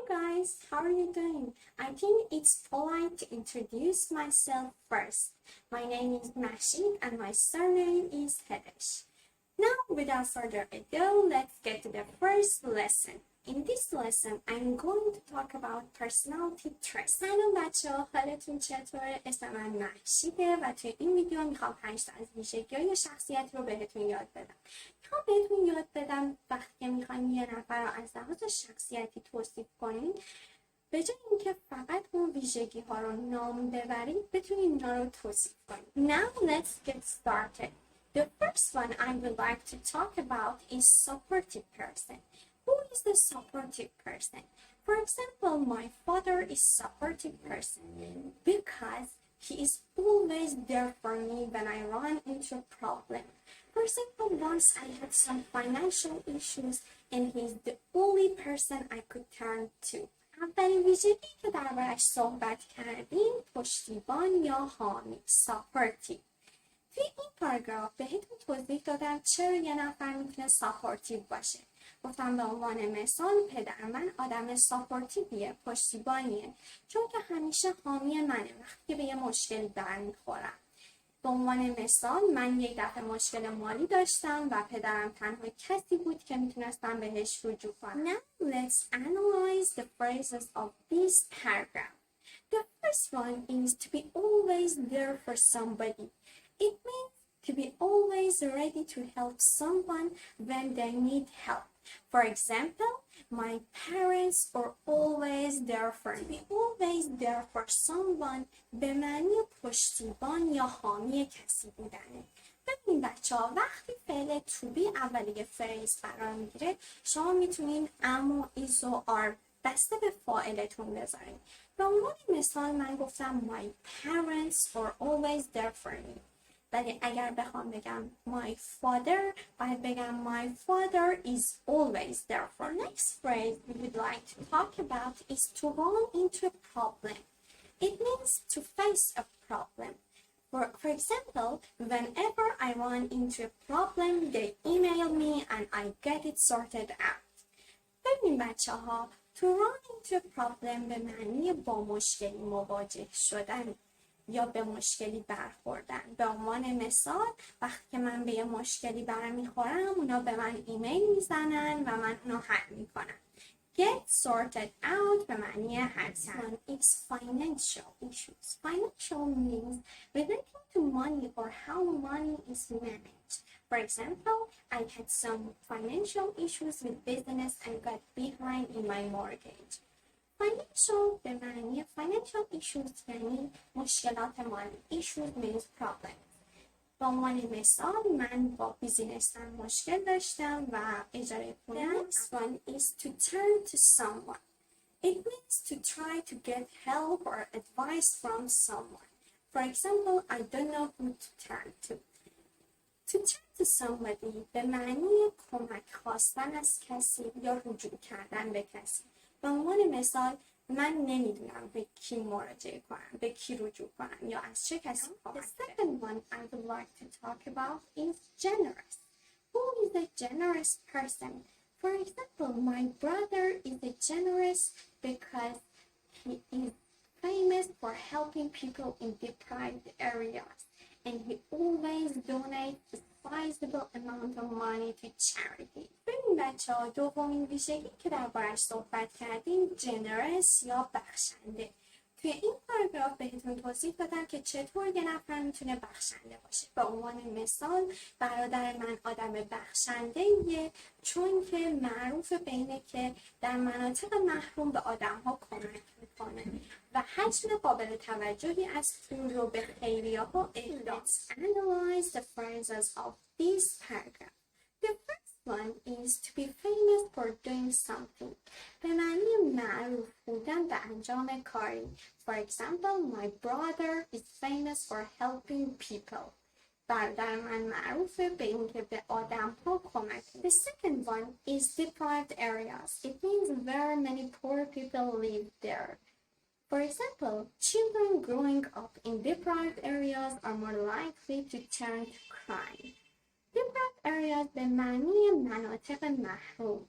guys, how are you doing? I think it's polite to introduce myself first. My name is Mashid and my surname is Hedesh. Now, without further ado, let's get to the first lesson. In this lesson, I'm going to talk about personality traits. سلام بچه‌ها، حالتون چطوره؟ اسم من مهشیده و توی این ویدیو میخوام 5 تا از ویژگی‌های شخصیت رو بهتون یاد بدم. میخوام بهتون یاد بدم وقتی که میخواین یه نفر رو از لحاظ شخصیتی توصیف کنین، به جای اینکه فقط اون ویژگی ها رو نام ببرید، بتونید اینا رو توصیف کنید. Now let's get started. The first one I would like to talk about is supportive person. Who is the supportive person? For example, my father is supportive person because he is always there for me when I run into a problem. For example, once I had some financial issues and he is the only person I could turn to. اولین ویژگی که دربارش صحبت کردیم پشتیبان یا حامی، ساپورتیو. توی این پاراگراف بهتون توضیح دادم چرا یه نفر میتونه ساپورتیو باشه. گفتم به عنوان مثال پدر من آدم ساپورتیویه، پشتیبانیه، چون که همیشه حامی منه وقتی که به یه مشکلی برمیخورم. به عنوان مثال من یک دفعه مشکل مالی داشتم و پدرم تنها کسی بود که میتونستم بهش رجوع کنم. Now let's analyze the phrases of this paragraph. The first one is to be always there for somebody. It means to be always ready to help someone when they need help. For example, my parents are always there for me. To be always there for someone به معنی پشتیبان یا حامی کسی بودنه. ببین بچه‌ها، وقتی فعل to be اولیه فریز قرار میگیره، شما میتونین am و is و are بسته به فاعلتون بذارین. به عنوان مثال من گفتم my parents are always there for me. ولی اگر بخوام بگم my father، باید بگم my father is always there for me. Next phrase we would like to talk about is to run into a problem. It means to face a problem. For example, whenever I run into a problem, they email me and I get it sorted out. ببین بچه ها، to run into a problem به معنی با مشکلی مواجه شدن یا به مشکلی برخوردن. به عنوان مثال وقتی که من به یه مشکلی برمیخورم، اونا به من ایمیل میزنن و من اونو حل میکنم. Get sorted out به معنی حل کردن. It's financial issues. Financial means relating to money or how money is managed. For example, I had some financial issues with business and got behind in my mortgage. Financial به معنی financial issues یعنی مشکلات مالی. Issues means problems. به عنوان مثال من با بیزینسم مشکل داشتم و اجاره پولم. Next one is to turn to someone. It means to try to get help or advice from someone. For example, I don't know who to turn to. To turn to somebody به معنی کمک خواستن از کسی یا رجوع کردن به کسی. به عنوان مثال من نمیدونم به کی مراجعه کنم، به کی رجوع کنم یا از چه کسی کمک بگیرم. The second one I would like to talk about is generous. Who is a generous person? For example, my brother is a generous because he is famous for helping people in deprived areas and he always donates a sizable amount of money to charity. ببین بچه‌ها، دومین ویژگی که دربارش صحبت کردیم generous یا بخشنده. توی این پاراگراف بهتون توضیح دادم که چطور یه نفر میتونه بخشنده باشه. به عنوان مثال برادر من آدم بخشنده‌ایه چون که معروف به اینه که در مناطق محروم به آدم‌ها کمک میکنه و حجم قابل توجهی از پول رو به خیریه‌ها اهدا. Let's analyze the phrases of this paragraph. The first one is to be famous for doing something. به معنی معروف بودن به انجام کاری. For example, my brother is famous for helping people. برادر من معروفه به اینکه به آدم‌ها کمک می‌کنه. The second one is deprived areas. It means very many poor people live there. For example, children growing up in deprived areas are more likely to turn to crime. Deprived areas به معنی مناطق محروم.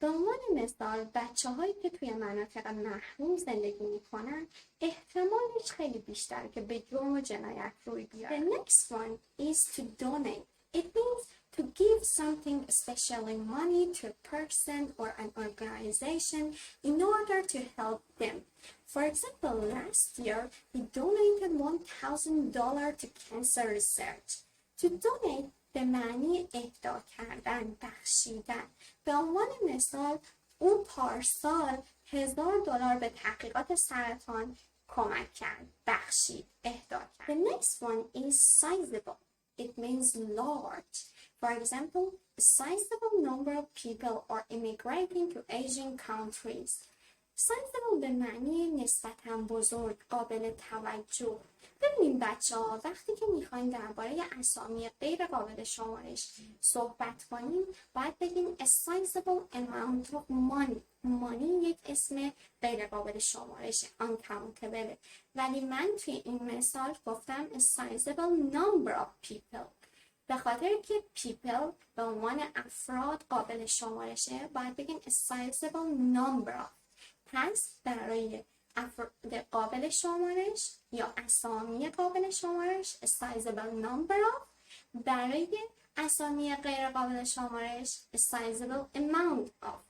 به عنوان مثال بچه‌هایی که توی مناطق محروم زندگی میکنن احتمالش خیلی بیشتر که به جرم و جنایت روی بیارن. The next one is to donate. It means to give something, especially money, to a person or an organization in order to help them. For example, last year we donated $1,000 to cancer research. To donate به معنی اهدا کردن، بخشیدن. به عنوان مثال او پارسال $1,000 به تحقیقات سرطان کمک کرد، بخشید، اهدا کرد. The next one is sizable. It means large. For example, a sizable number of people are immigrating to Asian countries. Sizable به معنی نسبتاً بزرگ، قابل توجه. ببینیم بچه‌ها وقتی که میخوایم درباره اسامی غیر قابل شمارش صحبت کنیم باید بگیم a sizable amount of money. money یک اسم غیر قابل شمارشه، uncountable. ولی من توی این مثال گفتم a sizable number of people. به خاطر که people به عنوان افراد قابل شمارشه باید بگیم a sizable number of. پس برای افراد قابل شمارش یا اسامی قابل شمارش a sizable number of. برای اسامی غیر قابل شمارش a sizable amount of.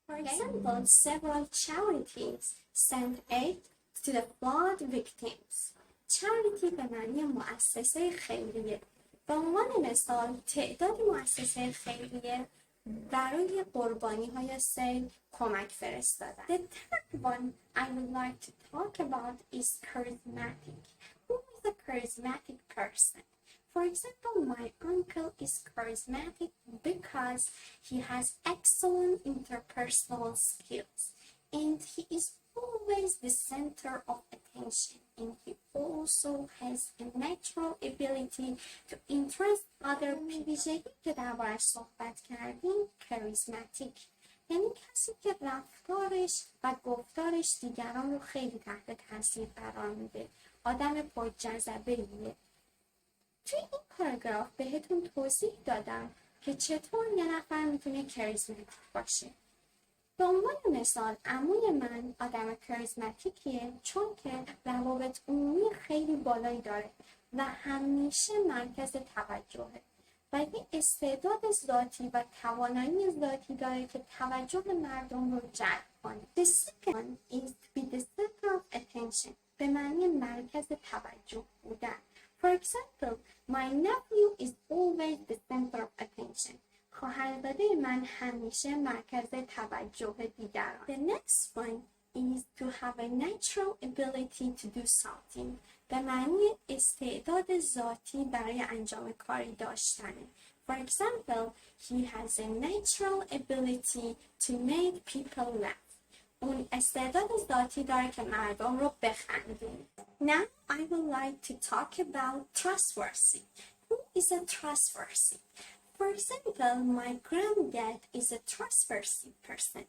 For example, several charities sent aid to the flood victims. charity به معنی مؤسسه خیریه. به عنوان مثال تعداد مؤسسه خیریه برای قربانی های سیل کمک فرستادن. The third one I would like to talk about is charismatic. Who is a charismatic person? For example, my uncle is charismatic because he has excellent interpersonal skills and he is always the center of attention, and he also has a natural ability to interest other people. ویژگی که دربارش صحبت کردیم charismatic یعنی کسی که رفتارش و گفتارش دیگران رو خیلی تحت تاثیر قرار میده، آدم پرجذبه‌ایه. توی این پاراگراف بهتون توضیح دادم که چطور یه نفر میتونه کریزماتیک باشه. به عنوان مثال عموی من آدم کریزماتیکیه چون که روابط عمومی خیلی بالایی داره و همیشه مرکز توجهه و یه استعداد ذاتی و توانایی ذاتی داره که توجه مردم رو جلب کنه. The second is to be the center of attention به معنی مرکز توجه بودن. For example, my nephew is always the center of attention. خواهرزاده من همیشه مرکز توجه دیگران. The next one is to have a natural ability to do something. به معنی استعداد ذاتی برای انجام کاری داشتنه. For example, he has a natural ability to make people laugh. اون استعداد ذاتی داره که مردم رو بخندونه. Now I would like to talk about Transverse. Who is a Transverse? For example, my granddad is a Transverse person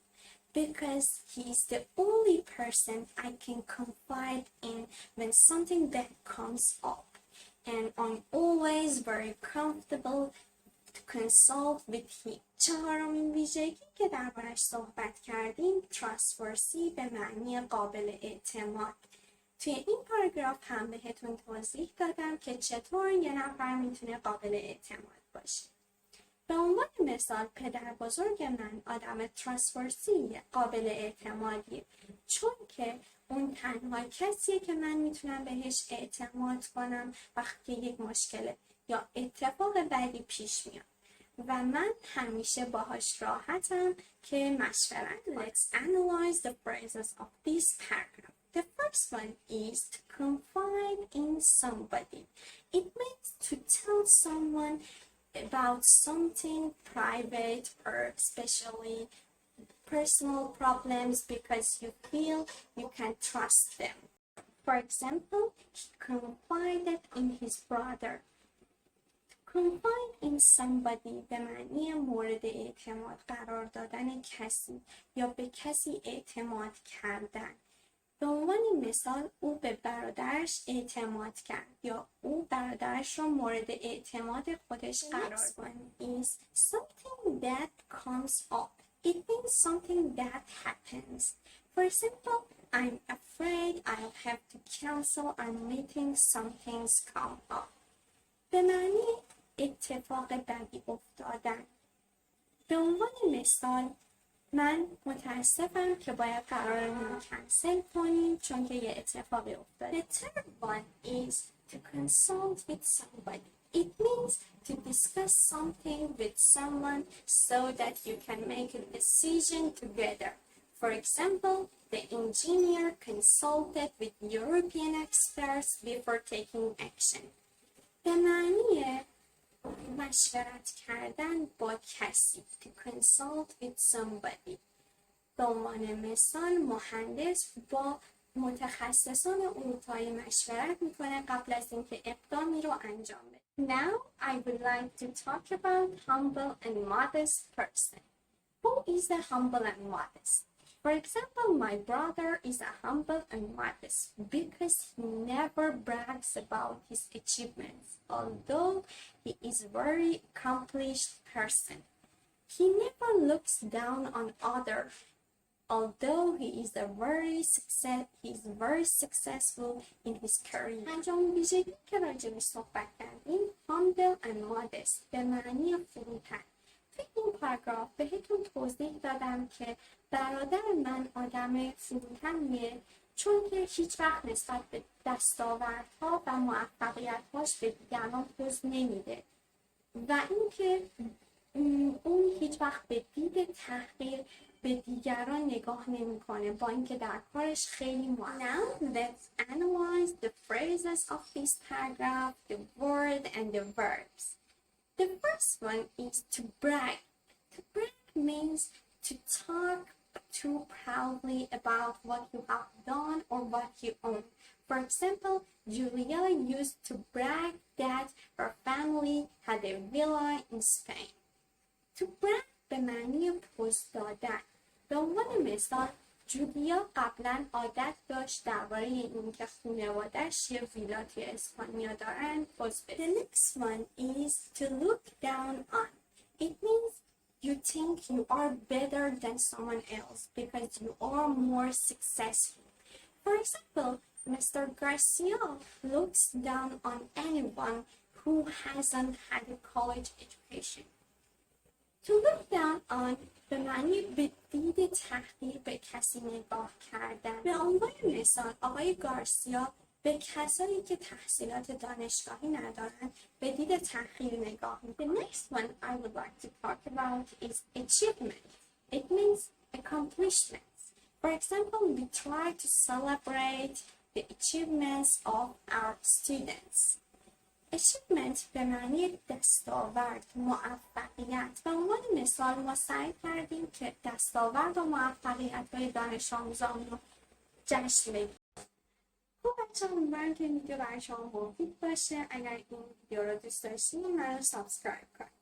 because he is the only person I can confide in when something bad comes up, and I'm always very comfortable to consult with him. چهارمین ویژگی که دربارش صحبت کردیم ترانسورسی به معنی قابل اعتماد. توی این پاراگراف هم بهتون توضیح دادم که چطور یه نفر میتونه قابل اعتماد باشه. به عنوان مثال پدر بزرگ من آدم ترانسورسی قابل اعتمادیه چون که اون تنها کسیه که من میتونم بهش اعتماد کنم وقتی یک مشکل یا اتفاق بدی پیش میاد و من همیشه باهاش راحتم که مشورت کنم. Let's analyze the phrases of this paragraph. The first one is to confide in somebody. It means to tell someone about something private or especially personal problems because you feel you can trust them. For example, he confided in his brother. Confide in somebody به معنی مورد اعتماد قرار دادن کسی یا به کسی اعتماد کردن. به عنوان مثال او به برادرش اعتماد کرد یا او برادرش را مورد اعتماد خودش قرار داد. is something that comes up. It means something that happens. For example, I'm afraid I'll have to cancel our meeting, something's come up. به معنی اتفاق بدی افتادن. به عنوان مثال، من متاسفم که باید قرارمون کنسل کنیم چون که یه اتفاقی افتاده. The third one is to consult with somebody. It means to discuss something with someone so that you can make a decision together. For example, the engineer consulted with European experts before taking action. به معنی مشورت کردن با کسی. To consult with somebody. به عنوان مثال، مهندس با متخصصان اروپایی مشورت میکنه قبل از اینکه اقدامی رو انجام بده. Now I would like to talk about humble and modest person. Who is the humble and modest? For example, my brother is a humble and modest because he never brags about his achievements, although he is a very accomplished person. He never looks down on others, although he is very successful in his career. پنجمین ویژگی که راجعش صحبت کردیم humble and modest به معنی فروتن. توی این پاراگراف بهتون توضیح دادم که برادر من آدم فروتنیه چون که هیچ وقت نسبت به دستاوردها و موفقیت‌هاش به دیگران پوز نمیده و اینکه اون هیچ وقت به دید تحقیر به دیگران نگاه نمیکنه با اینکه در کارش خیلی موفق. Now let's analyze the phrases of this paragraph, the word and the verbs. The first one is to brag. To brag means to talk too proudly about what you have done or what you own. For example, Julia used to brag that her family had a villa in Spain. To brag به معنی پوز دادن. به عنوان مثال، جولیا قبلا عادت داشت درباره اینکه خانواده‌اش یه ویلا توی اسپانیا دارن پوز بده. The next one is to look down on. It means you think you are better than someone else because you are more successful. For example, Mr. Garcia looks down on anyone who hasn't had a college education. To look down on به معنی به دید تحقیر به کسی نگاه کردن. به عنوان مثال، آقای گارسیا به کسایی که تحصیلات دانشگاهی ندارن به دید تحقیر نگاه میکنه. The next one I would like to talk about is achievement. It means accomplishments. For example, we try to celebrate the achievements of our students. achievement به معنی دستاورد، موفقیت. به عنوان مثال ما سعی کردیم که دستاورد و موفقیت‌های دانش آموزان رو جشن بگیریم. خب بچه‌ها، امیدوارم که این ویدیو برای شما مفید باشه. اگر این ویدیو رو دوست داشتین منو سابسکرایب کنید.